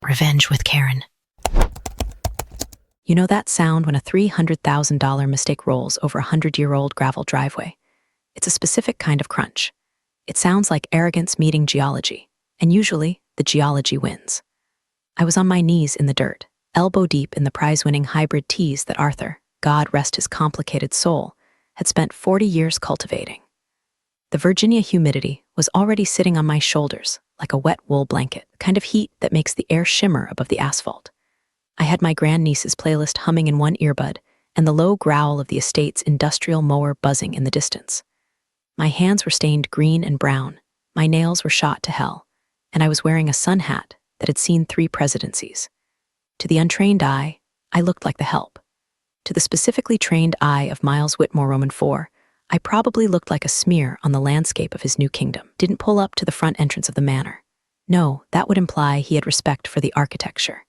Revenge with Karen. You know that sound when a $300,000 mistake rolls over a 100-year-old gravel driveway? It's a specific kind of crunch. It sounds like arrogance meeting geology, and usually, the geology wins. I was on my knees in the dirt, elbow deep in the prize-winning hybrid teas that Arthur, God rest his complicated soul, had spent 40 years cultivating. The Virginia humidity was already sitting on my shoulders like a wet wool blanket, the kind of heat that makes the air shimmer above the asphalt. I had my grandniece's playlist humming in one earbud and the low growl of the estate's industrial mower buzzing in the distance. My hands were stained green and brown, my nails were shot to hell, and I was wearing a sun hat that had seen 3 presidencies. To the untrained eye, I looked like the help. To the specifically trained eye of Miles Whitmore Roman IV, I probably looked like a smear on the landscape of his new kingdom. Didn't pull up to the front entrance of the manor. No, that would imply he had respect for the architecture.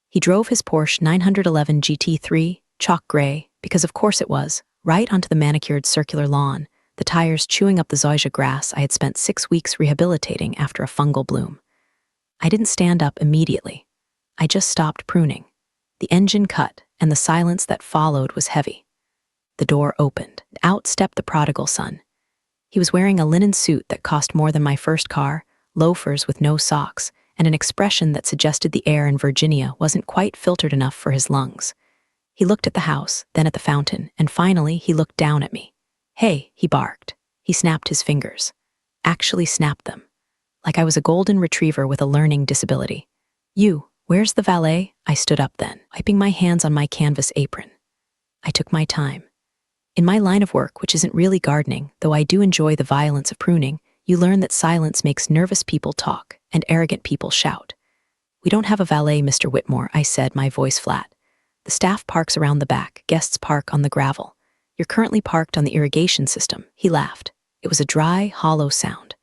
He drove his Porsche 911 GT3, chalk gray, because of course it was, right onto the manicured circular lawn, the tires chewing up the zoysia grass I had spent 6 weeks rehabilitating after a fungal bloom. I didn't stand up immediately. I just stopped pruning. The engine cut, and the silence that followed was heavy. The door opened. Out stepped the prodigal son. He was wearing a linen suit that cost more than my first car, loafers with no socks, and an expression that suggested the air in Virginia wasn't quite filtered enough for his lungs. He looked at the house, then at the fountain, and finally he looked down at me. "Hey," he barked. He snapped his fingers. Actually snapped them. Like I was a golden retriever with a learning disability. "You, where's the valet?" I stood up then, wiping my hands on my canvas apron. I took my time. In my line of work, which isn't really gardening, though I do enjoy the violence of pruning, you learn that silence makes nervous people talk and arrogant people shout. "We don't have a valet, Mr. Whitmore," I said, my voice flat. "The staff parks around the back, guests park on the gravel. You're currently parked on the irrigation system." He laughed. It was a dry, hollow sound.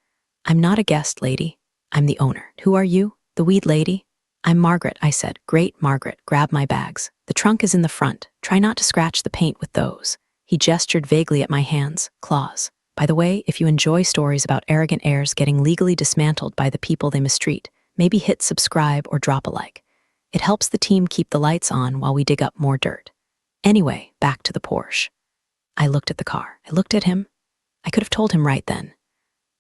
"I'm not a guest, lady. I'm the owner." "Who are you? The weed lady?" "I'm Margaret," I said. "Great, Margaret. Grab my bags. The trunk is in the front. Try not to scratch the paint with those." He gestured vaguely at my hands, claws. "By the way, if you enjoy stories about arrogant heirs getting legally dismantled by the people they mistreat, maybe hit subscribe or drop a like. It helps the team keep the lights on while we dig up more dirt." Anyway, back to the Porsche. I looked at the car. I looked at him. I could have told him right then.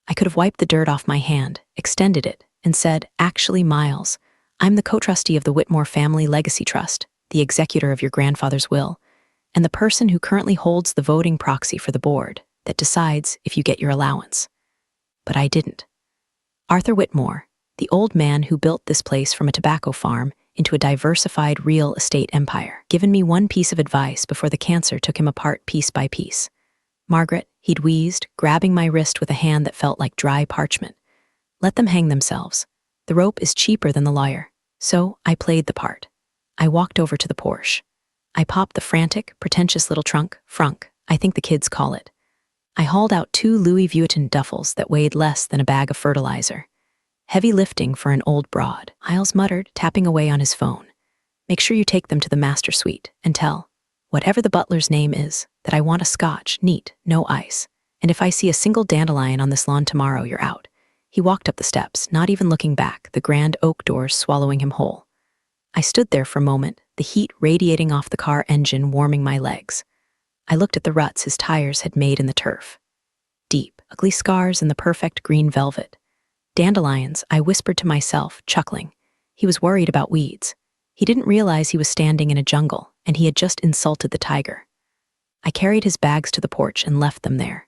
I could have wiped the dirt off my hand, extended it, and said, "Actually, Miles, I'm the co-trustee of the Whitmore Family Legacy Trust, the executor of your grandfather's will, and the person who currently holds the voting proxy for the board that decides if you get your allowance." But I didn't. Arthur Whitmore, the old man who built this place from a tobacco farm into a diversified real estate empire, given me one piece of advice before the cancer took him apart piece by piece. "Margaret," he'd wheezed, grabbing my wrist with a hand that felt like dry parchment. "Let them hang themselves. The rope is cheaper than the lawyer." So I played the part. I walked over to the Porsche. I popped the frantic, pretentious little trunk, frunk, I think the kids call it. I hauled out 2 Louis Vuitton duffels that weighed less than a bag of fertilizer. Heavy lifting for an old broad, Miles muttered, tapping away on his phone. "Make sure you take them to the master suite and tell, whatever the butler's name is, that I want a scotch, neat, no ice. And if I see a single dandelion on this lawn tomorrow, you're out." He walked up the steps, not even looking back, the grand oak doors swallowing him whole. I stood there for a moment, the heat radiating off the car engine warming my legs. I looked at the ruts his tires had made in the turf. Deep, ugly scars in the perfect green velvet. Dandelions, I whispered to myself, chuckling. He was worried about weeds. He didn't realize he was standing in a jungle, and he had just insulted the tiger. I carried his bags to the porch and left them there.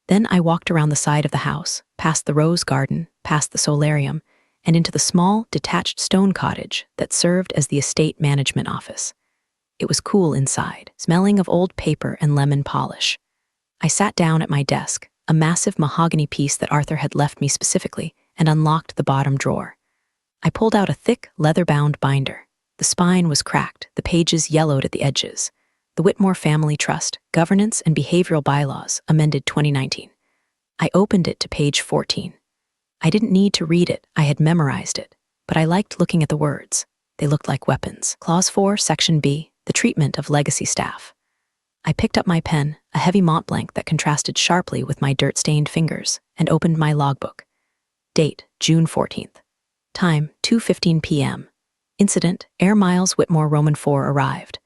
Then I walked around the side of the house, past the rose garden, past the solarium, and into the small, detached stone cottage that served as the estate management office. It was cool inside, smelling of old paper and lemon polish. I sat down at my desk, a massive mahogany piece that Arthur had left me specifically, and unlocked the bottom drawer. I pulled out a thick, leather-bound binder. The spine was cracked, the pages yellowed at the edges. The Whitmore Family Trust, Governance and Behavioral Bylaws, amended 2019. I opened it to page 14. I didn't need to read it, I had memorized it, but I liked looking at the words. They looked like weapons. Clause 4, Section B, the treatment of legacy staff. I picked up my pen, a heavy Mont Blanc that contrasted sharply with my dirt-stained fingers, and opened my logbook. Date, June 14th. Time, 2:15 p.m. Incident: Heir Miles Whitmore Roman 4 arrived.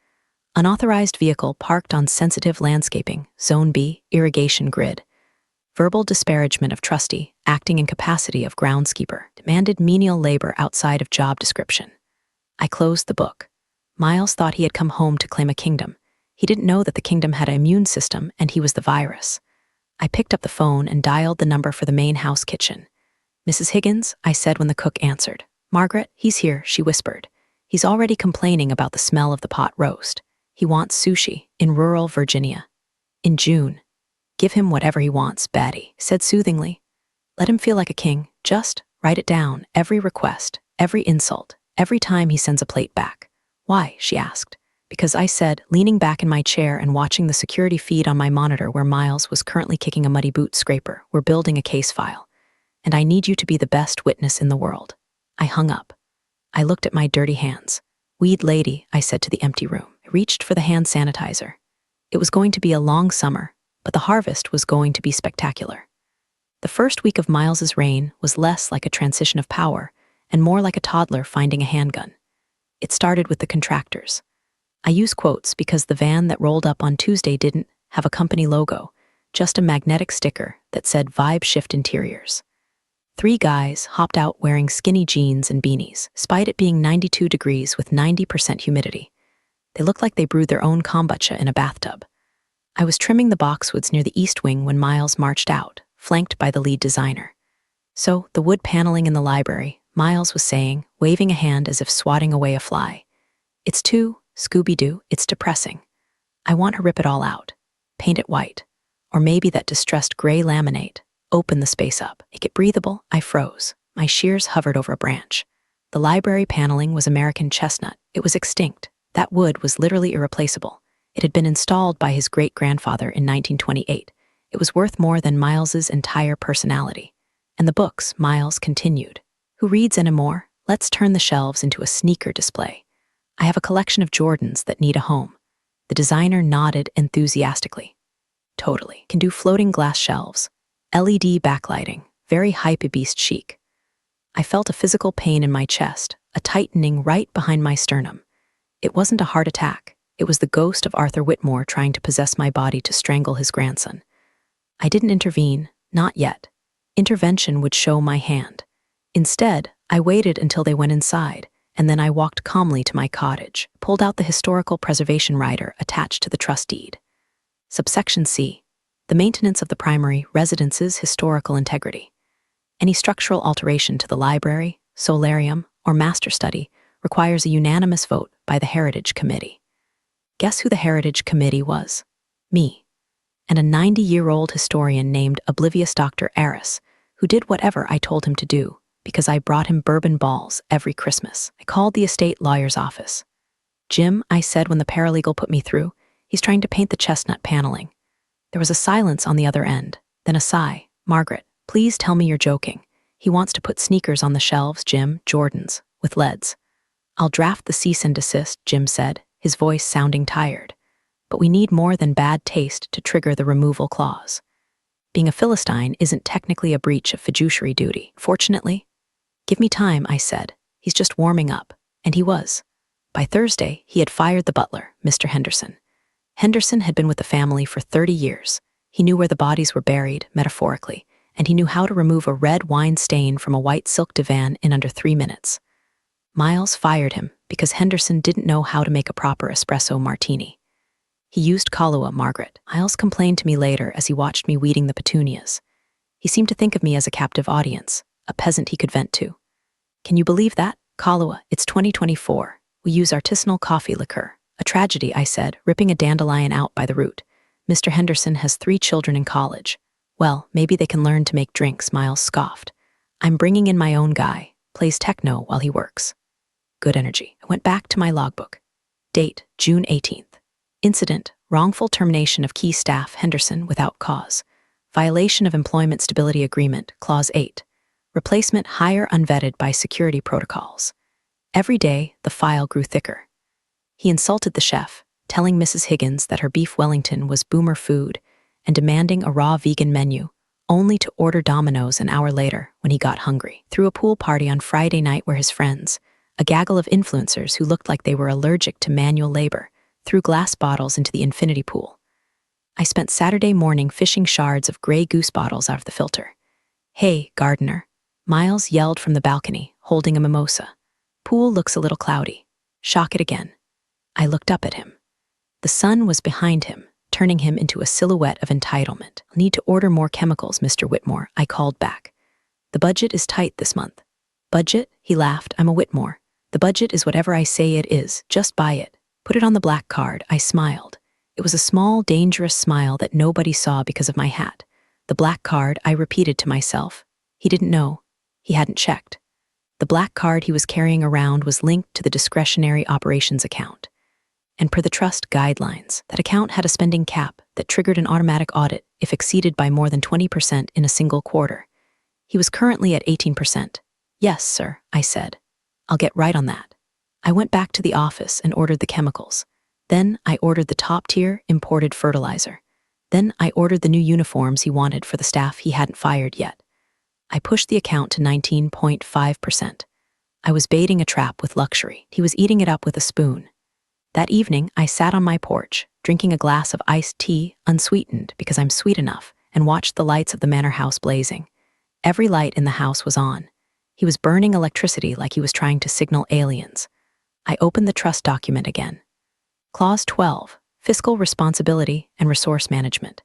Unauthorized vehicle parked on sensitive landscaping, Zone B, irrigation grid. Verbal disparagement of trustee, acting in capacity of groundskeeper, demanded menial labor outside of job description. I closed the book. Miles thought he had come home to claim a kingdom. He didn't know that the kingdom had an immune system and he was the virus. I picked up the phone and dialed the number for the main house kitchen. "Mrs. Higgins," I said when the cook answered. "Margaret, he's here," she whispered. "He's already complaining about the smell of the pot roast. He wants sushi in rural Virginia. In June. Give him whatever he wants," Batty said soothingly. "Let him feel like a king. Just write it down, every request, every insult, every time he sends a plate back." "Why?" she asked. "Because," I said, leaning back in my chair and watching the security feed on my monitor where Miles was currently kicking a muddy boot scraper. "We're building a case file. And I need you to be the best witness in the world." I hung up. I looked at my dirty hands. "Weed lady," I said to the empty room. I reached for the hand sanitizer. It was going to be a long summer, but the harvest was going to be spectacular. The first week of Miles's reign was less like a transition of power and more like a toddler finding a handgun. It started with the contractors. I use quotes because the van that rolled up on Tuesday didn't have a company logo, just a magnetic sticker that said Vibe Shift Interiors. 3 guys hopped out wearing skinny jeans and beanies, despite it being 92 degrees with 90% humidity. They looked like they brewed their own kombucha in a bathtub. I was trimming the boxwoods near the east wing when Miles marched out, flanked by the lead designer. "So, the wood paneling in the library," Miles was saying, waving a hand as if swatting away a fly. "It's too, Scooby-Doo, it's depressing. I want to rip it all out. Paint it white. Or maybe that distressed gray laminate. Open the space up. Make it breathable." I froze. My shears hovered over a branch. The library paneling was American chestnut. It was extinct. That wood was literally irreplaceable. It had been installed by his great-grandfather in 1928. It was worth more than Miles's entire personality. "And the books," Miles continued. "Who reads anymore? Let's turn the shelves into a sneaker display. I have a collection of Jordans that need a home." The designer nodded enthusiastically. "Totally. Can do floating glass shelves. LED backlighting. Very hype-beast chic." I felt a physical pain in my chest, a tightening right behind my sternum. It wasn't a heart attack. It was the ghost of Arthur Whitmore trying to possess my body to strangle his grandson. I didn't intervene, not yet. Intervention would show my hand. Instead, I waited until they went inside, and then I walked calmly to my cottage, pulled out the historical preservation rider attached to the trust deed. Subsection C. The maintenance of the primary residence's historical integrity. Any structural alteration to the library, solarium, or master study requires a unanimous vote by the Heritage Committee. Guess who the Heritage Committee was? Me. And a 90-year-old historian named Oblivious Dr. Aris, who did whatever I told him to do because I brought him bourbon balls every Christmas. I called the estate lawyer's office. "Jim," I said when the paralegal put me through, "he's trying to paint the chestnut paneling." There was a silence on the other end, then a sigh. "Margaret, please tell me you're joking. He wants to put sneakers on the shelves, Jim, Jordans, with leads." "I'll draft the cease and desist," Jim said, his voice sounding tired. "But we need more than bad taste to trigger the removal clause. Being a Philistine isn't technically a breach of fiduciary duty, fortunately." "Give me time," I said. "He's just warming up." And he was. By Thursday, he had fired the butler, Mr. Henderson. Henderson had been with the family for 30 years. He knew where the bodies were buried, metaphorically, and he knew how to remove a red wine stain from a white silk divan in under 3 minutes. Miles fired him because Henderson didn't know how to make a proper espresso martini. He used Kahlua, Margaret. Miles complained to me later as he watched me weeding the petunias. He seemed to think of me as a captive audience, a peasant he could vent to. "Can you believe that? Kahlua, it's 2024. We use artisanal coffee liqueur." "A tragedy," I said, ripping a dandelion out by the root. "Mr. Henderson has 3 children in college." "Well, maybe they can learn to make drinks," Miles scoffed. "I'm bringing in my own guy, plays techno while he works." Good energy. I went back to my logbook. Date, June 18th. Incident, wrongful termination of key staff, Henderson, without cause. Violation of Employment Stability Agreement, Clause 8. Replacement hire unvetted by security protocols. Every day, the file grew thicker. He insulted the chef, telling Mrs. Higgins that her beef Wellington was boomer food and demanding a raw vegan menu, only to order Domino's an hour later when he got hungry. Threw a pool party on Friday night where his friends, A gaggle of influencers who looked like they were allergic to manual labor threw glass bottles into the infinity pool. I spent Saturday morning fishing shards of Grey Goose bottles out of the filter. "Hey, gardener," Miles yelled from the balcony, holding a mimosa. "Pool looks a little cloudy. Shock it again." I looked up at him. The sun was behind him, turning him into a silhouette of entitlement. "Need to order more chemicals, Mr. Whitmore," I called back. "The budget is tight this month." "Budget?" He laughed. "I'm a Whitmore. The budget is whatever I say it is. Just buy it. Put it on the black card." I smiled. It was a small, dangerous smile that nobody saw because of my hat. The black card, I repeated to myself. He didn't know. He hadn't checked. The black card he was carrying around was linked to the discretionary operations account. And per the trust guidelines, that account had a spending cap that triggered an automatic audit if exceeded by more than 20% in a single quarter. He was currently at 18%. "Yes, sir," I said. "I'll get right on that." I went back to the office and ordered the chemicals. Then I ordered the top-tier imported fertilizer. Then I ordered the new uniforms he wanted for the staff he hadn't fired yet. I pushed the account to 19.5%. I was baiting a trap with luxury. He was eating it up with a spoon. That evening, I sat on my porch, drinking a glass of iced tea, unsweetened because I'm sweet enough, and watched the lights of the manor house blazing. Every light in the house was on. He was burning electricity like he was trying to signal aliens. I opened the trust document again. Clause 12, Fiscal Responsibility and Resource Management.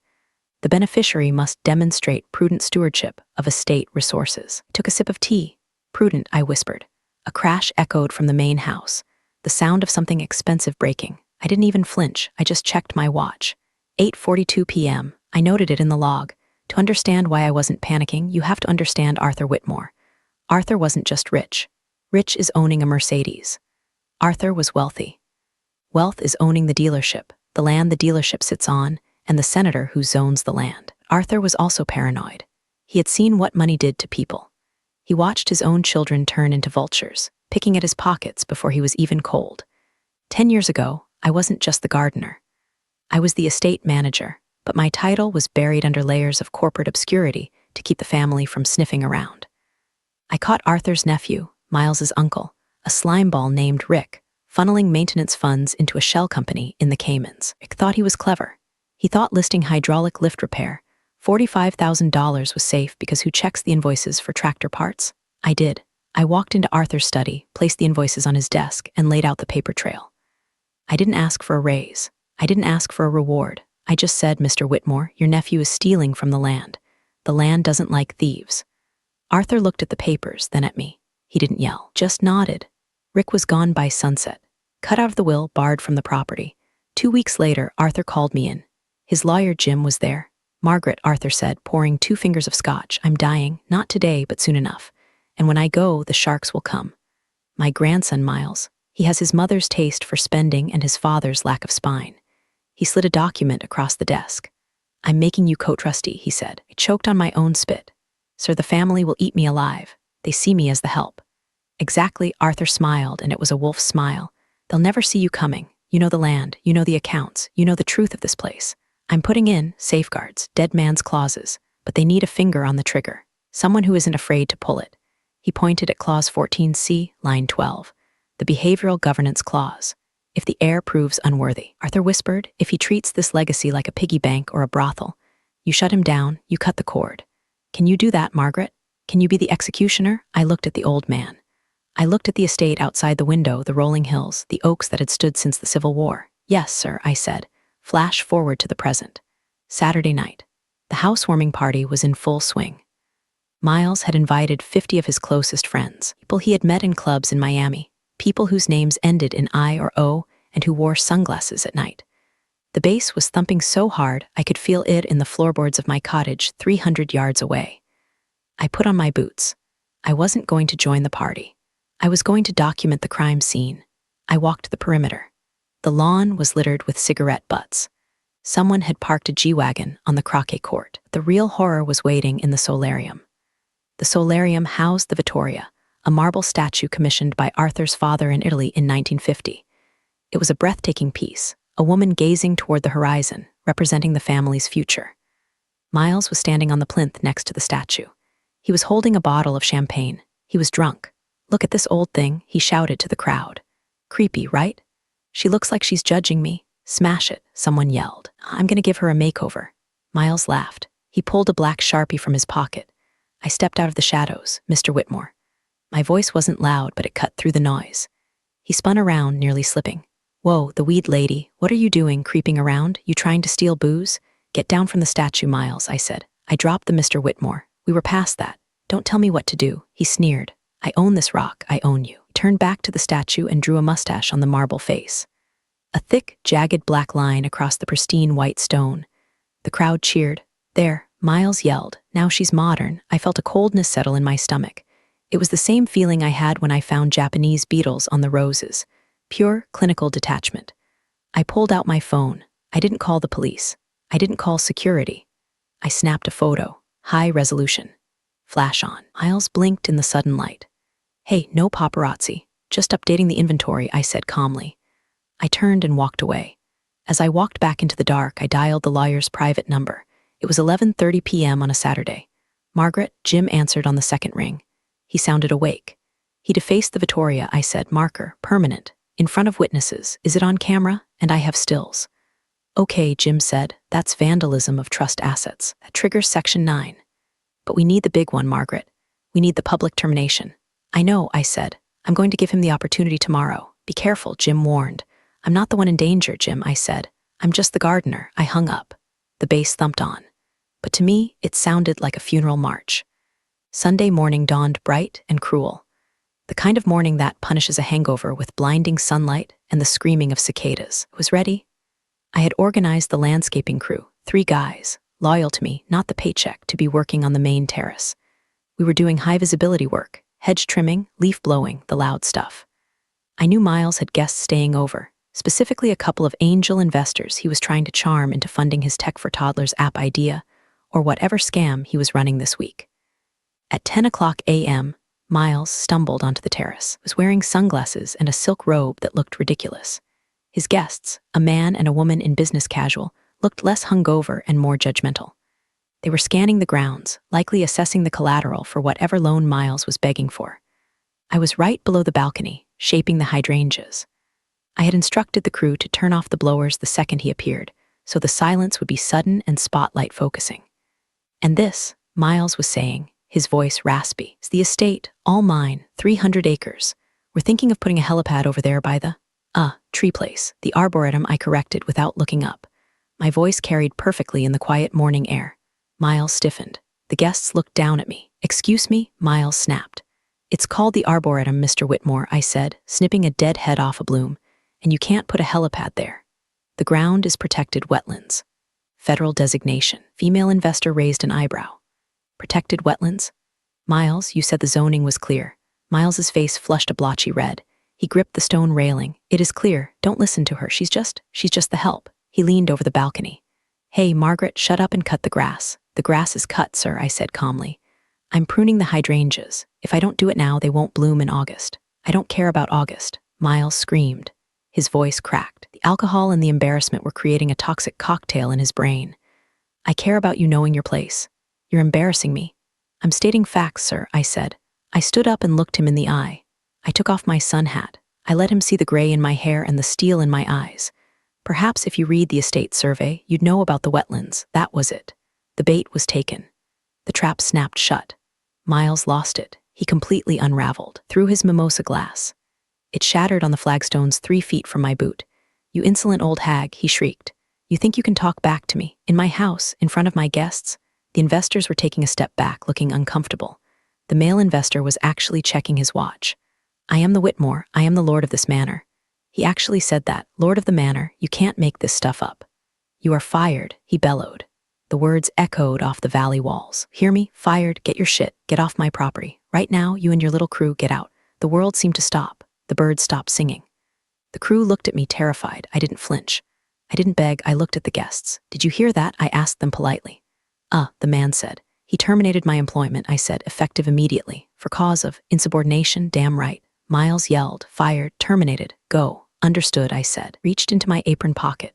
The beneficiary must demonstrate prudent stewardship of estate resources. I took a sip of tea. "Prudent," I whispered. A crash echoed from the main house. The sound of something expensive breaking. I didn't even flinch. I just checked my watch. 8:42 p.m. I noted it in the log. To understand why I wasn't panicking, you have to understand Arthur Whitmore. Arthur wasn't just rich. Rich is owning a Mercedes. Arthur was wealthy. Wealth is owning the dealership, the land the dealership sits on, and the senator who zones the land. Arthur was also paranoid. He had seen what money did to people. He watched his own children turn into vultures, picking at his pockets before he was even cold. 10 years ago, I wasn't just the gardener. I was the estate manager, but my title was buried under layers of corporate obscurity to keep the family from sniffing around. I caught Arthur's nephew, Miles's uncle, a slimeball named Rick, funneling maintenance funds into a shell company in the Caymans. Rick thought he was clever. He thought listing hydraulic lift repair, $45,000 was safe because who checks the invoices for tractor parts? I did. I walked into Arthur's study, placed the invoices on his desk, and laid out the paper trail. I didn't ask for a raise. I didn't ask for a reward. I just said, "Mr. Whitmore, your nephew is stealing from the land. The land doesn't like thieves." Arthur looked at the papers, then at me. He didn't yell, just nodded. Rick was gone by sunset, cut out of the will, barred from the property. 2 weeks later, Arthur called me in. His lawyer, Jim, was there. "Margaret," Arthur said, pouring 2 fingers of scotch, "I'm dying, not today, but soon enough. And when I go, the sharks will come. My grandson, Miles, he has his mother's taste for spending and his father's lack of spine." He slid a document across the desk. "I'm making you co-trustee," he said. I choked on my own spit. "Sir, the family will eat me alive. They see me as the help." "Exactly," Arthur smiled, and it was a wolf's smile. "They'll never see you coming. You know the land, you know the accounts, you know the truth of this place. I'm putting in safeguards, dead man's clauses, but they need a finger on the trigger, someone who isn't afraid to pull it." He pointed at Clause 14C, line 12, the Behavioral Governance Clause. "If the heir proves unworthy," Arthur whispered, "if he treats this legacy like a piggy bank or a brothel, you shut him down, you cut the cord. Can you do that, Margaret? Can you be the executioner?" I looked at the old man. I looked at the estate outside the window, the rolling hills, the oaks that had stood since the Civil War. "Yes, sir," I said. Flash forward to the present. Saturday night. The housewarming party was in full swing. Miles had invited 50 of his closest friends, people he had met in clubs in Miami, people whose names ended in I or O and who wore sunglasses at night. The bass was thumping so hard I could feel it in the floorboards of my cottage 300 yards away. I put on my boots. I wasn't going to join the party. I was going to document the crime scene. I walked the perimeter. The lawn was littered with cigarette butts. Someone had parked a G-Wagon on the croquet court. The real horror was waiting in the solarium. The solarium housed the Vittoria, a marble statue commissioned by Arthur's father in Italy in 1950. It was a breathtaking piece, a woman gazing toward the horizon, representing the family's future. Miles was standing on the plinth next to the statue. He was holding a bottle of champagne. He was drunk, Look at this old thing, he shouted to the crowd. Creepy, right? She looks like she's judging me. Smash it, someone yelled. I'm gonna give her a makeover. Miles laughed. He pulled a black Sharpie from his pocket. I stepped out of the shadows, Mr. Whitmore. My voice wasn't loud, but it cut through the noise. He spun around, nearly slipping. Whoa, the weed lady, what are you doing, creeping around? You trying to steal booze? Get down from the statue, Miles, I said. I dropped the Mr. Whitmore. We were past that. Don't tell me what to do, he sneered. I own this rock, I own you. He turned back to the statue and drew a mustache on the marble face. A thick, jagged black line across the pristine white stone. The crowd cheered. There, Miles yelled. Now she's modern. I felt a coldness settle in my stomach. It was the same feeling I had when I found Japanese beetles on the roses. Pure, clinical detachment. I pulled out my phone. I didn't call the police. I didn't call security. I snapped a photo. High resolution. Flash on. Miles blinked in the sudden light. Hey, no paparazzi. Just updating the inventory, I said calmly. I turned and walked away. As I walked back into the dark, I dialed the lawyer's private number. It was 11:30 p.m. on a Saturday. Margaret, Jim answered on the second ring. He sounded awake. He defaced the Vittoria, I said, marker, permanent, in front of witnesses. Is it on camera? And I have stills. Okay, Jim said, that's vandalism of trust assets. That triggers Section 9. But we need the big one, Margaret. We need the public termination. I know, I said. I'm going to give him the opportunity tomorrow. Be careful, Jim warned. I'm not the one in danger, Jim, I said. I'm just the gardener. I hung up. The bass thumped on. But to me, it sounded like a funeral march. Sunday morning dawned bright and cruel. The kind of morning that punishes a hangover with blinding sunlight and the screaming of cicadas. I was ready. I had organized the landscaping crew, 3 guys, loyal to me, not the paycheck, to be working on the main terrace. We were doing high-visibility work, hedge trimming, leaf blowing, the loud stuff. I knew Miles had guests staying over, specifically a couple of angel investors he was trying to charm into funding his Tech for Toddlers app idea, or whatever scam he was running this week. At 10:00 a.m., Miles stumbled onto the terrace. He was wearing sunglasses and a silk robe that looked ridiculous. His guests, a man and a woman in business casual, looked less hungover and more judgmental. They were scanning the grounds, likely assessing the collateral for whatever loan Miles was begging for. I was right below the balcony, shaping the hydrangeas. I had instructed the crew to turn off the blowers the second he appeared, so the silence would be sudden and spotlight focusing. And this, Miles was saying, his voice raspy, is the estate, all mine, 300 acres. We're thinking of putting a helipad over there by the, tree place, the arboretum, I corrected without looking up. My voice carried perfectly in the quiet morning air. Miles stiffened. The guests looked down at me. Excuse me, Miles snapped. It's called the arboretum, Mr. Whitmore, I said, snipping a dead head off a bloom. And you can't put a helipad there. The ground is protected wetlands. Federal designation. Female investor raised an eyebrow. Protected wetlands? Miles, you said the zoning was clear. Miles's face flushed a blotchy red. He gripped the stone railing. It is clear. Don't listen to her. She's just the help. He leaned over the balcony. Hey, Margaret, shut up and cut the grass. The grass is cut, sir, I said calmly. I'm pruning the hydrangeas. If I don't do it now, they won't bloom in August. I don't care about August. Miles screamed. His voice cracked. The alcohol and the embarrassment were creating a toxic cocktail in his brain. I care about you knowing your place. You're embarrassing me. I'm stating facts, sir, I said. I stood up and looked him in the eye. I took off my sun hat. I let him see the gray in my hair and the steel in my eyes. Perhaps if you read the estate survey, you'd know about the wetlands. That was it. The bait was taken. The trap snapped shut. Miles lost it. He completely unraveled, through his mimosa glass. It shattered on the flagstones 3 feet from my boot. You insolent old hag, he shrieked. You think you can talk back to me, in my house, in front of my guests? The investors were taking a step back, looking uncomfortable. The male investor was actually checking his watch. I am the Whitmore, I am the lord of this manor. He actually said that, lord of the manor, you can't make this stuff up. You are fired, he bellowed. The words echoed off the valley walls. Hear me? Fired, get your shit, get off my property. Right now, you and your little crew get out. The world seemed to stop. The birds stopped singing. The crew looked at me terrified. I didn't flinch. I didn't beg, I looked at the guests. Did you hear that? I asked them politely. The man said. He terminated my employment, I said, effective immediately. For cause of insubordination, damn right. Miles yelled, fired, terminated, go. Understood, I said, reached into my apron pocket.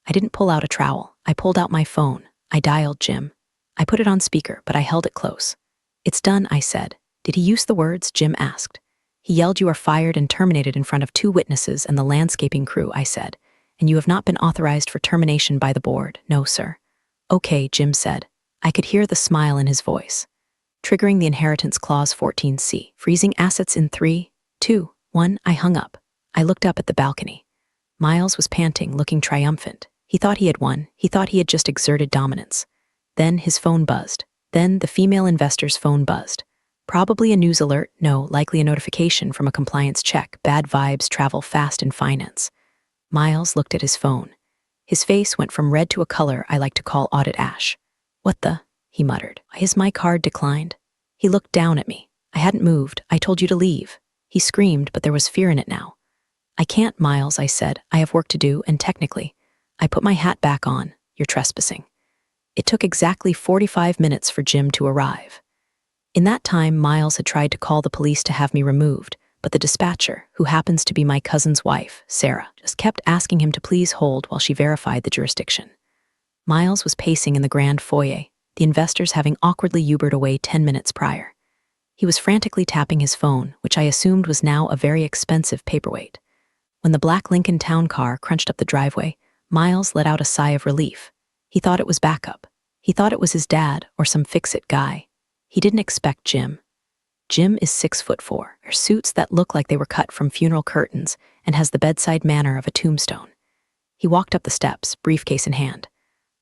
I didn't pull out a trowel. I pulled out my phone. I dialed Jim. I put it on speaker, but I held it close. It's done, I said. Did he use the words? Jim asked. He yelled, "You are fired and terminated in front of 2 witnesses and the landscaping crew," I said. "And you have not been authorized for termination by the board." "No, sir." "Okay," Jim said. I could hear the smile in his voice. "Triggering the Inheritance Clause 14C. Freezing assets in 3, 2, 1. I hung up. I looked up at the balcony. Miles was panting, looking triumphant. He thought he had won. He thought he had just exerted dominance. Then his phone buzzed. Then the female investor's phone buzzed. Probably a news alert, no, likely a notification from a compliance check. Bad vibes travel fast in finance. Miles looked at his phone. His face went from red to a color I like to call audit ash. "What the?" he muttered. "Is my card declined?" He looked down at me. "I hadn't moved. I told you to leave." He screamed, but there was fear in it now. "I can't, Miles," I said. "I have work to do, and technically." I put my hat back on. "You're trespassing." It took exactly 45 minutes for Jim to arrive. In that time, Miles had tried to call the police to have me removed, but the dispatcher, who happens to be my cousin's wife, Sarah, just kept asking him to please hold while she verified the jurisdiction. Miles was pacing in the grand foyer, the investors having awkwardly Ubered away 10 minutes prior. He was frantically tapping his phone, which I assumed was now a very expensive paperweight. When the black Lincoln town car crunched up the driveway, Miles let out a sigh of relief. He thought it was backup. He thought it was his dad or some fix-it guy. He didn't expect Jim. Jim is 6'4", wears suits that look like they were cut from funeral curtains, and has the bedside manner of a tombstone. He walked up the steps, briefcase in hand.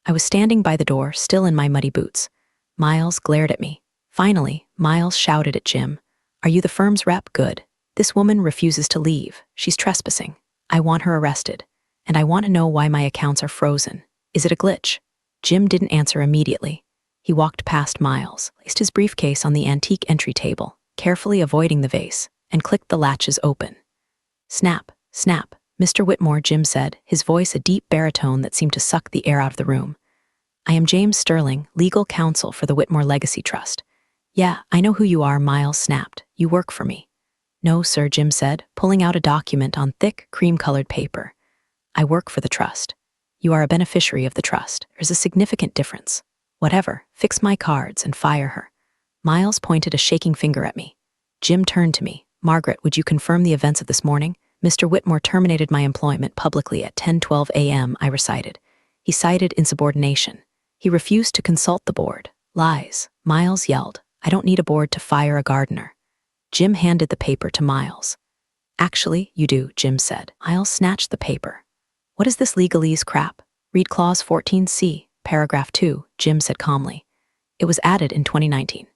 I was standing by the door, still in my muddy boots. Miles glared at me. Finally, Miles shouted at Jim, "Are you the firm's rep? Good. This woman refuses to leave. She's trespassing. I want her arrested. And I want to know why my accounts are frozen. Is it a glitch?" Jim didn't answer immediately. He walked past Miles, placed his briefcase on the antique entry table, carefully avoiding the vase, and clicked the latches open. "Snap, snap, Mr. Whitmore," Jim said, his voice a deep baritone that seemed to suck the air out of the room. "I am James Sterling, legal counsel for the Whitmore Legacy Trust." "Yeah, I know who you are," Miles snapped. "You work for me." "No, sir," Jim said, pulling out a document on thick, cream-colored paper. "I work for the trust. You are a beneficiary of the trust. There's a significant difference. Whatever, fix my cards and fire her." Miles pointed a shaking finger at me. Jim turned to me. "Margaret, would you confirm the events of this morning? Mr. Whitmore terminated my employment publicly at 10:12 a.m., I recited. He cited insubordination. He refused to consult the board. Lies. Miles yelled. "I don't need a board to fire a gardener." Jim handed the paper to Miles. "Actually, you do," Jim said. Miles snatched the paper. "What is this legalese crap?" "Read Clause 14C, Paragraph 2, Jim said calmly. "It was added in 2019.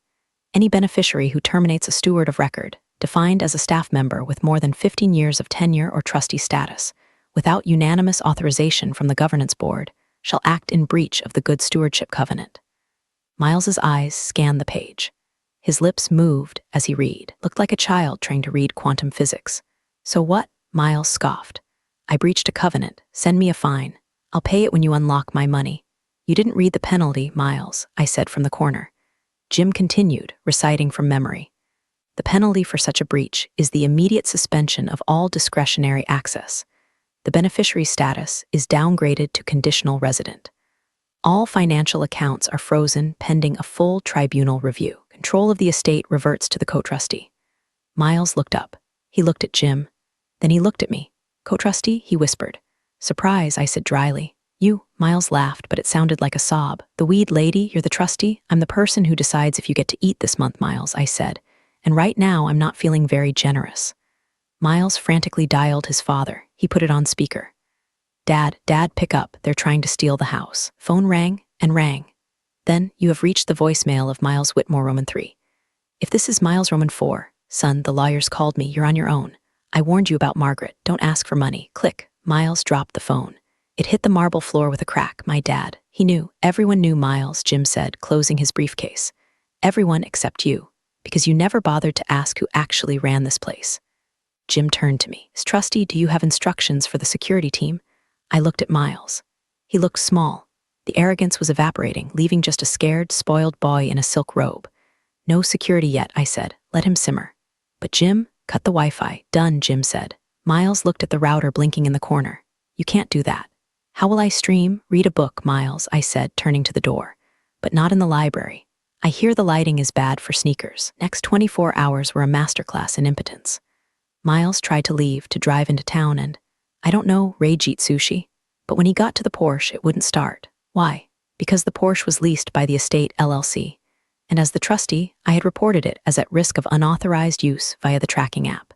Any beneficiary who terminates a steward of record, defined as a staff member with more than 15 years of tenure or trustee status, without unanimous authorization from the governance board, shall act in breach of the Good Stewardship Covenant." Miles's eyes scanned the page. His lips moved as he read. Looked like a child trying to read quantum physics. "So what?" Miles scoffed. "I breached a covenant. Send me a fine. I'll pay it when you unlock my money." "You didn't read the penalty, Miles," I said from the corner. Jim continued, reciting from memory. "The penalty for such a breach is the immediate suspension of all discretionary access. The beneficiary's status is downgraded to conditional resident. All financial accounts are frozen pending a full tribunal review. Control of the estate reverts to the co-trustee." Miles looked up. He looked at Jim. Then he looked at me. "Co-trustee?" he whispered. "Surprise," I said dryly. "You," Miles laughed, but it sounded like a sob. "The weed lady, you're the trustee? I'm the person who decides if you get to eat this month, Miles," I said. "And right now I'm not feeling very generous." Miles frantically dialed his father. He put it on speaker. Dad, pick up. They're trying to steal the house." Phone rang and rang. Then, "You have reached the voicemail of Miles Whitmore, Roman 3. If this is Miles Roman 4, son, the lawyers called me. You're on your own. I warned you about Margaret. Don't ask for money." Click. Miles dropped the phone. It hit the marble floor with a crack. My dad. He knew. Everyone knew Miles, Jim said, closing his briefcase. "Everyone except you, because you never bothered to ask who actually ran this place." Jim turned to me. "Trustee, do you have instructions for the security team?" I looked at Miles. He looked small. The arrogance was evaporating, leaving just a scared, spoiled boy in a silk robe. "No security yet," I said. "Let him simmer." "But Jim, cut the Wi-Fi." "Done," Jim said. Miles looked at the router blinking in the corner. "You can't do that." "How will I stream?" "Read a book, Miles," I said, turning to the door. "But not in the library. I hear the lighting is bad for sneakers." Next 24 hours were a masterclass in impotence. Miles tried to leave to drive into town and, I don't know, rage eat sushi. But when he got to the Porsche, it wouldn't start. Why? Because the Porsche was leased by the estate LLC. And as the trustee, I had reported it as at risk of unauthorized use via the tracking app.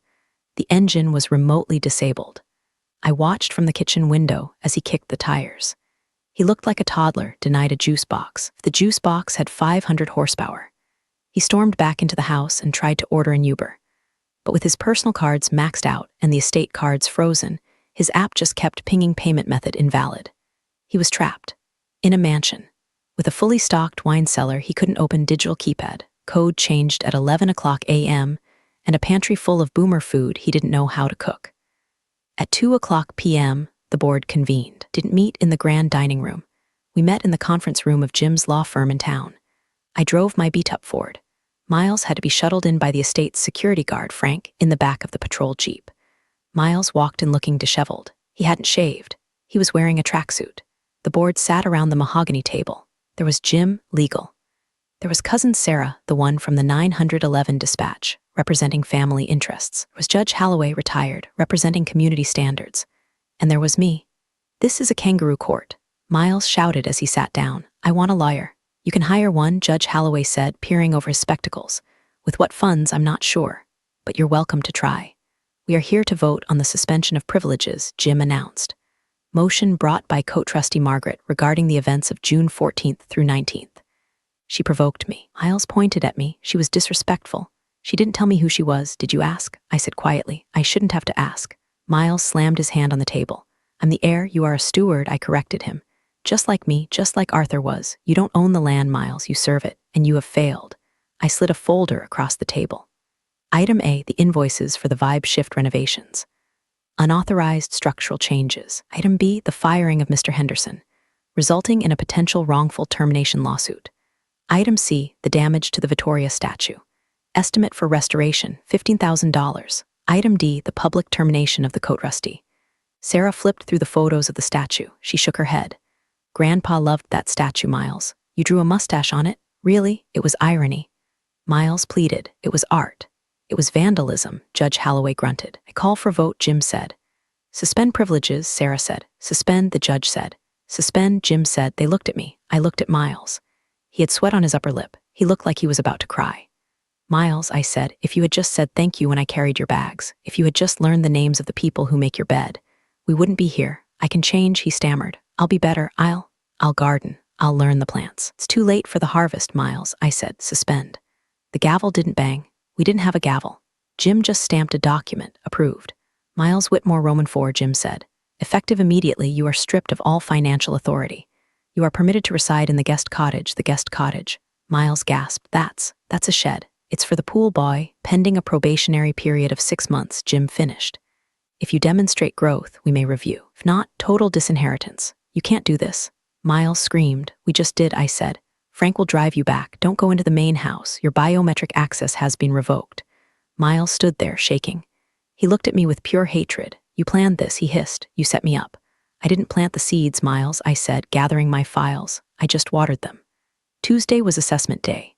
The engine was remotely disabled. I watched from the kitchen window as he kicked the tires. He looked like a toddler denied a juice box. The juice box had 500 horsepower. He stormed back into the house and tried to order an Uber. But with his personal cards maxed out and the estate cards frozen, his app just kept pinging payment method invalid. He was trapped. In a mansion. With a fully stocked wine cellar he couldn't open digital keypad, code changed at 11 o'clock a.m., and a pantry full of boomer food he didn't know how to cook. At 2 o'clock p.m., the board convened. Didn't meet in the grand dining room. We met in the conference room of Jim's law firm in town. I drove my beat-up Ford. Miles had to be shuttled in by the estate's security guard, Frank, in the back of the patrol jeep. Miles walked in looking disheveled. He hadn't shaved. He was wearing a tracksuit. The board sat around the mahogany table. There was Jim, legal. There was cousin Sarah, the one from the 911 dispatch, representing family interests. There was Judge Holloway, retired, representing community standards. And there was me. This is a kangaroo court. Miles shouted as he sat down. I want a lawyer. You can hire one, Judge Holloway said, peering over his spectacles. With what funds, I'm not sure. But you're welcome to try. We are here to vote on the suspension of privileges, Jim announced. Motion brought by co-trustee Margaret regarding the events of June 14th through 19th. She provoked me. Miles pointed at me. She was disrespectful. She didn't tell me who she was. Did you ask? I said quietly. I shouldn't have to ask. Miles slammed his hand on the table. I'm the heir, you are a steward, I corrected him. Just like me, just like Arthur was. You don't own the land, Miles, you serve it, and you have failed. I slid a folder across the table. Item A, the invoices for the Vibe Shift renovations. Unauthorized structural changes. Item B, the firing of Mr. Henderson, resulting in a potential wrongful termination lawsuit. Item C, the damage to the Vittoria statue. Estimate for restoration, $15,000. Item D, the public termination of the co-trustee. Sarah flipped through the photos of the statue. She shook her head. Grandpa loved that statue, Miles. You drew a mustache on it? Really? It was irony. Miles pleaded. It was art. It was vandalism, Judge Holloway grunted. I call for vote, Jim said. Suspend privileges, Sarah said. Suspend, the judge said. Suspend, Jim said. They looked at me. I looked at Miles. He had sweat on his upper lip. He looked like he was about to cry. Miles, I said, if you had just said thank you when I carried your bags, if you had just learned the names of the people who make your bed, we wouldn't be here. I can change, he stammered. I'll be better. I'll garden. I'll learn the plants. It's too late for the harvest, Miles, I said. Suspend. The gavel didn't bang. We didn't have a gavel. Jim just stamped a document, approved. Miles Whitmore, Roman 4, Jim said. Effective immediately, you are stripped of all financial authority. You are permitted to reside in the guest cottage, the guest cottage. Miles gasped. That's a shed. It's for the pool boy, pending a probationary period of 6 months, Jim finished. If you demonstrate growth, we may review. If not, total disinheritance. You can't do this. Miles screamed. We just did, I said. Frank will drive you back. Don't go into the main house. Your biometric access has been revoked. Miles stood there, shaking. He looked at me with pure hatred. You planned this, he hissed. You set me up. I didn't plant the seeds, Miles, I said, gathering my files. I just watered them. Tuesday was assessment day.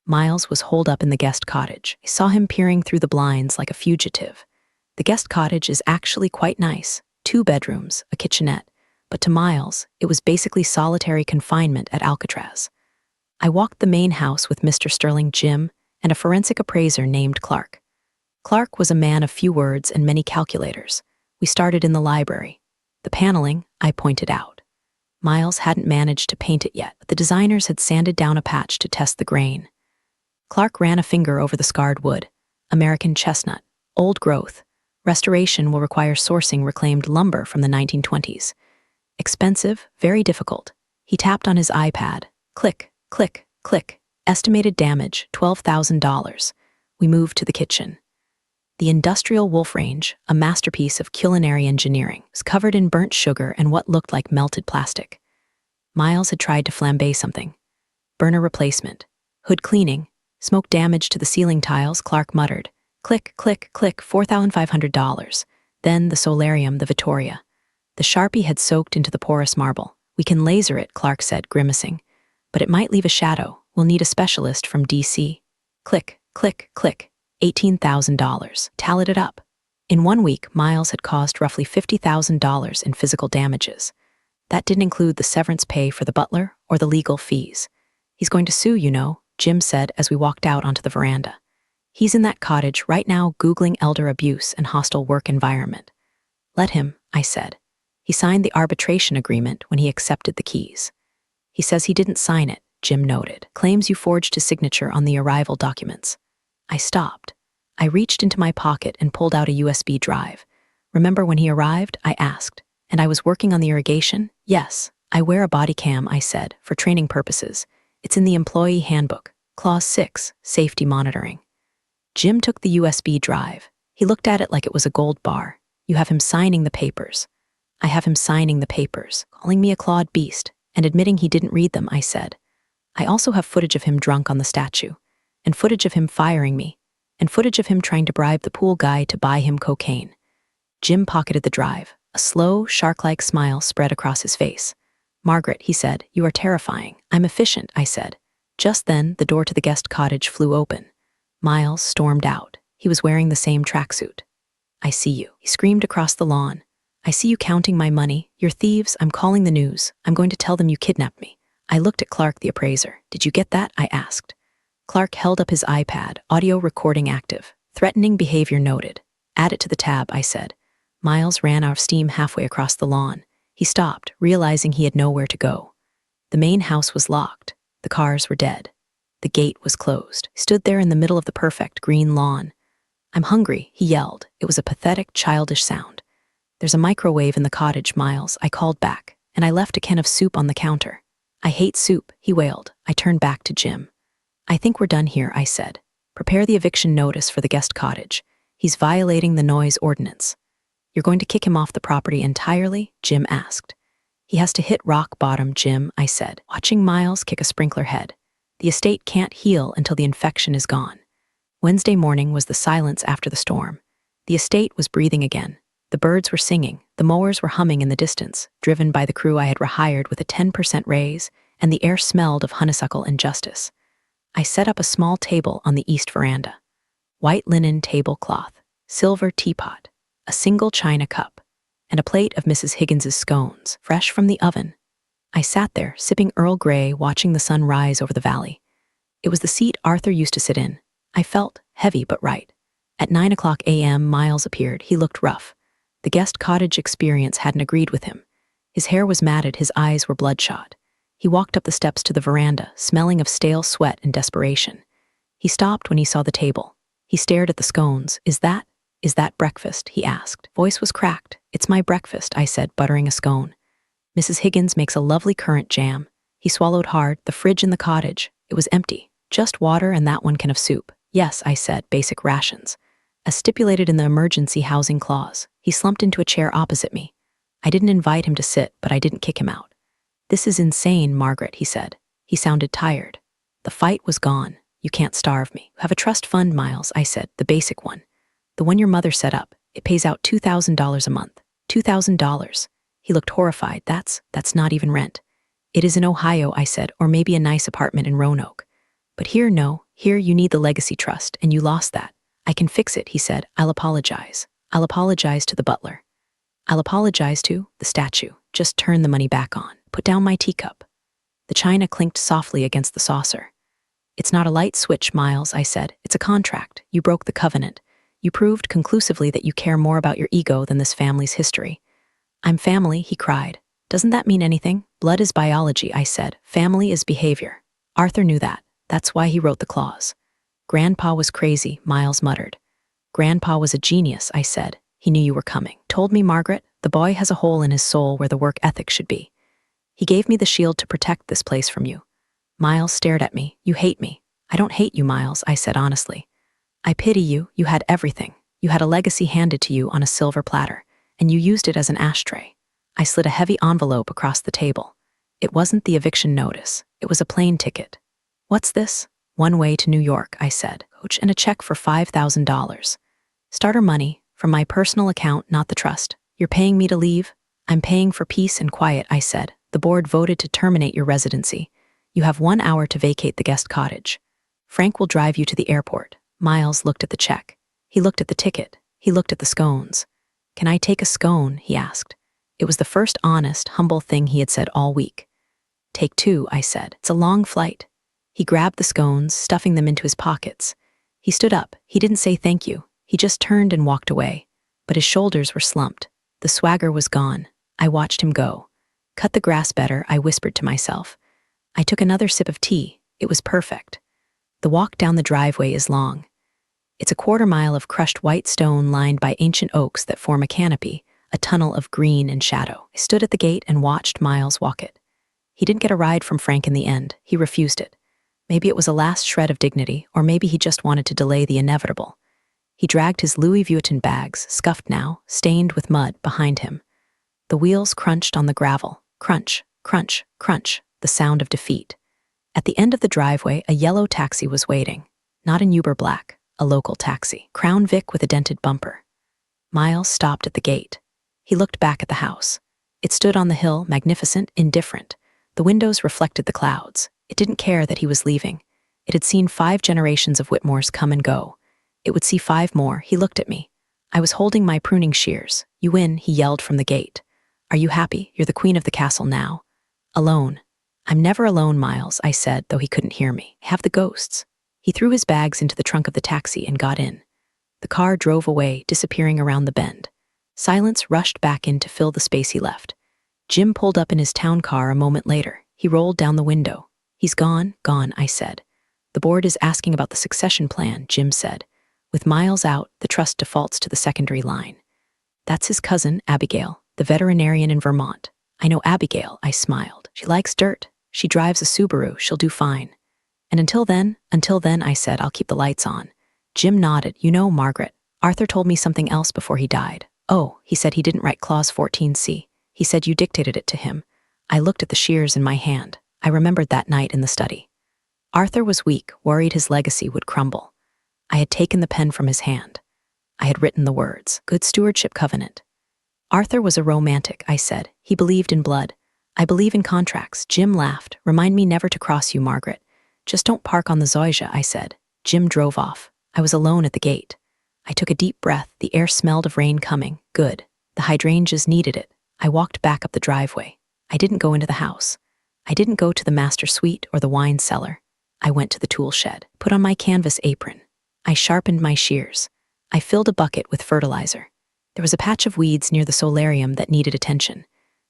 Miles was holed up in the guest cottage. I saw him peering through the blinds like a fugitive. The guest cottage is actually quite nice. 2 bedrooms, a kitchenette. But to Miles, it was basically solitary confinement at Alcatraz. I walked the main house with Mr. Sterling, Jim, and a forensic appraiser named Clark. Clark was a man of few words and many calculators. We started in the library. The paneling, I pointed out. Miles hadn't managed to paint it yet, but the designers had sanded down a patch to test the grain. Clark ran a finger over the scarred wood. American chestnut, old growth. Restoration will require sourcing reclaimed lumber from the 1920s. Expensive, very difficult. He tapped on his iPad. Click. Click, click. Estimated damage, $12,000. We moved to the kitchen. The industrial wolf range, a masterpiece of culinary engineering, was covered in burnt sugar and what looked like melted plastic. Miles had tried to flambe something. Burner replacement. Hood cleaning. Smoke damage to the ceiling tiles, Clark muttered. Click, click, click, $4,500. Then the solarium, the Vittoria. The Sharpie had soaked into the porous marble. We can laser it, Clark said, grimacing. But it might leave a shadow. We'll need a specialist from DC. Click, click, click. $18,000. Tallied it up. In 1 week, Miles had caused roughly $50,000 in physical damages. That didn't include the severance pay for the butler or the legal fees. He's going to sue, you know, Jim said as we walked out onto the veranda. He's in that cottage right now Googling elder abuse and hostile work environment. Let him, I said. He signed the arbitration agreement when he accepted the keys. He says he didn't sign it, Jim noted. Claims you forged his signature on the arrival documents. I stopped. I reached into my pocket and pulled out a USB drive. Remember when he arrived? I asked. And I was working on the irrigation? Yes. I wear a body cam, I said, for training purposes. It's in the employee handbook. Clause 6, safety monitoring. Jim took the USB drive. He looked at it like it was a gold bar. You have him signing the papers. I have him signing the papers, calling me a clawed beast, and admitting he didn't read them, I said. I also have footage of him drunk on the statue, and footage of him firing me, and footage of him trying to bribe the pool guy to buy him cocaine. Jim pocketed the drive. A slow, shark-like smile spread across his face. Margaret, he said, you are terrifying. I'm efficient, I said. Just then, the door to the guest cottage flew open. Miles stormed out. He was wearing the same tracksuit. I see you, he screamed across the lawn. I see you counting my money. You're thieves. I'm calling the news. I'm going to tell them you kidnapped me. I looked at Clark, the appraiser. Did you get that? I asked. Clark held up his iPad, audio recording active. Threatening behavior noted. Add it to the tab, I said. Miles ran out of steam halfway across the lawn. He stopped, realizing he had nowhere to go. The main house was locked. The cars were dead. The gate was closed. He stood there in the middle of the perfect green lawn. I'm hungry, he yelled. It was a pathetic, childish sound. There's a microwave in the cottage, Miles, I called back, and I left a can of soup on the counter. I hate soup, he wailed. I turned back to Jim. I think we're done here, I said. Prepare the eviction notice for the guest cottage. He's violating the noise ordinance. You're going to kick him off the property entirely? Jim asked. He has to hit rock bottom, Jim, I said, watching Miles kick a sprinkler head. The estate can't heal until the infection is gone. Wednesday morning was the silence after the storm. The estate was breathing again. The birds were singing, the mowers were humming in the distance, driven by the crew I had rehired with a 10% raise, and the air smelled of honeysuckle and justice. I set up a small table on the east veranda. White linen tablecloth, silver teapot, a single china cup, and a plate of Mrs. Higgins's scones, fresh from the oven. I sat there, sipping Earl Grey, watching the sun rise over the valley. It was the seat Arthur used to sit in. I felt heavy but right. At 9:00 a.m., Miles appeared. He looked rough. The guest cottage experience hadn't agreed with him. His hair was matted, his eyes were bloodshot. He walked up the steps to the veranda, smelling of stale sweat and desperation. He stopped when he saw the table. He stared at the scones. Is that breakfast? He asked. Voice was cracked. It's my breakfast, I said, buttering a scone. Mrs. Higgins makes a lovely currant jam. He swallowed hard. The fridge in the cottage. It was empty. Just water and that one can of soup. Yes, I said, basic rations. As stipulated in the emergency housing clause. He slumped into a chair opposite me. I didn't invite him to sit, but I didn't kick him out. This is insane, Margaret, he said. He sounded tired. The fight was gone. You can't starve me. Have a trust fund, Miles, I said, the basic one. The one your mother set up. It pays out $2,000 a month. $2,000. He looked horrified. That's not even rent. It is in Ohio, I said, or maybe a nice apartment in Roanoke. But here, no. Here you need the legacy trust, and you lost that. I can fix it, he said. I'll apologize. I'll apologize to the butler. I'll apologize to the statue. Just turn the money back on. Put down my teacup. The china clinked softly against the saucer. It's not a light switch, Miles, I said. It's a contract. You broke the covenant. You proved conclusively that you care more about your ego than this family's history. I'm family, he cried. Doesn't that mean anything? Blood is biology, I said. Family is behavior. Arthur knew that. That's why he wrote the clause. Grandpa was crazy, Miles muttered. Grandpa was a genius, I said. He knew you were coming. Told me, Margaret, the boy has a hole in his soul where the work ethic should be. He gave me the shield to protect this place from you. Miles stared at me. You hate me. I don't hate you, Miles, I said honestly. I pity you. You had everything. You had a legacy handed to you on a silver platter, and you used it as an ashtray. I slid a heavy envelope across the table. It wasn't the eviction notice. It was a plane ticket. What's this? One way to New York, I said. Coach, and a check for $5,000. Starter money, from my personal account, not the trust. You're paying me to leave? I'm paying for peace and quiet, I said. The board voted to terminate your residency. You have 1 hour to vacate the guest cottage. Frank will drive you to the airport. Miles looked at the check. He looked at the ticket. He looked at the scones. "Can I take a scone?" he asked. It was the first honest, humble thing he had said all week. "Take two," I said. "It's a long flight." He grabbed the scones, stuffing them into his pockets. He stood up. He didn't say thank you. He just turned and walked away. But his shoulders were slumped. The swagger was gone. I watched him go. "Cut the grass better," I whispered to myself. I took another sip of tea. It was perfect. The walk down the driveway is long. It's a quarter-mile of crushed white stone lined by ancient oaks that form a canopy, a tunnel of green and shadow. I stood at the gate and watched Miles walk it. He didn't get a ride from Frank in the end. He refused it. Maybe it was a last shred of dignity, or maybe he just wanted to delay the inevitable. He dragged his Louis Vuitton bags, scuffed now, stained with mud, behind him. The wheels crunched on the gravel. Crunch, crunch, crunch, the sound of defeat. At the end of the driveway, a yellow taxi was waiting. Not an Uber Black, a local taxi. Crown Vic with a dented bumper. Miles stopped at the gate. He looked back at the house. It stood on the hill, magnificent, indifferent. The windows reflected the clouds. It didn't care that he was leaving. It had seen 5 generations of Whitmores come and go. It would see 5 more. He looked at me. I was holding my pruning shears. "You win," he yelled from the gate. "Are you happy? You're the queen of the castle now." "Alone." "I'm never alone, Miles," I said, though he couldn't hear me. "I have the ghosts." He threw his bags into the trunk of the taxi and got in. The car drove away, disappearing around the bend. Silence rushed back in to fill the space he left. Jim pulled up in his town car a moment later. He rolled down the window. "He's gone, gone," I said. "The board is asking about the succession plan," Jim said. "With Miles out, the trust defaults to the secondary line." "That's his cousin, Abigail, the veterinarian in Vermont." "I know Abigail," I smiled. "She likes dirt. She drives a Subaru. She'll do fine." "And until then, I said, I'll keep the lights on." Jim nodded. "You know, Margaret, Arthur told me something else before he died." "Oh," he said, "he didn't write Clause 14C. He said you dictated it to him." I looked at the shears in my hand. I remembered that night in the study. Arthur was weak, worried his legacy would crumble. I had taken the pen from his hand. I had written the words, "Good Stewardship Covenant." "Arthur was a romantic," I said. "He believed in blood." "I believe in contracts." Jim laughed. "Remind me never to cross you, Margaret." "Just don't park on the Zoysia," I said. Jim drove off. I was alone at the gate. I took a deep breath. The air smelled of rain coming. Good. The hydrangeas needed it. I walked back up the driveway. I didn't go into the house. I didn't go to the master suite or the wine cellar. I went to the tool shed, put on my canvas apron. I sharpened my shears. I filled a bucket with fertilizer. There was a patch of weeds near the solarium that needed attention.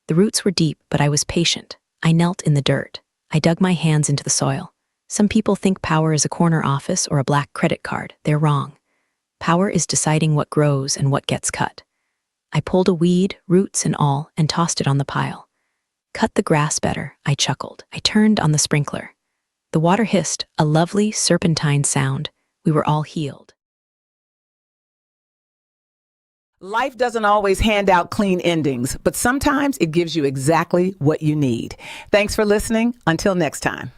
The roots were deep, but I was patient. I knelt in the dirt. I dug my hands into the soil. Some people think power is a corner office or a black credit card. They're wrong. Power is deciding what grows and what gets cut. I pulled a weed, roots and all, and tossed it on the pile. "Cut the grass better," I chuckled. I turned on the sprinkler. The water hissed, a lovely serpentine sound. We were all healed. Life doesn't always hand out clean endings, but sometimes it gives you exactly what you need. Thanks for listening. Until next time.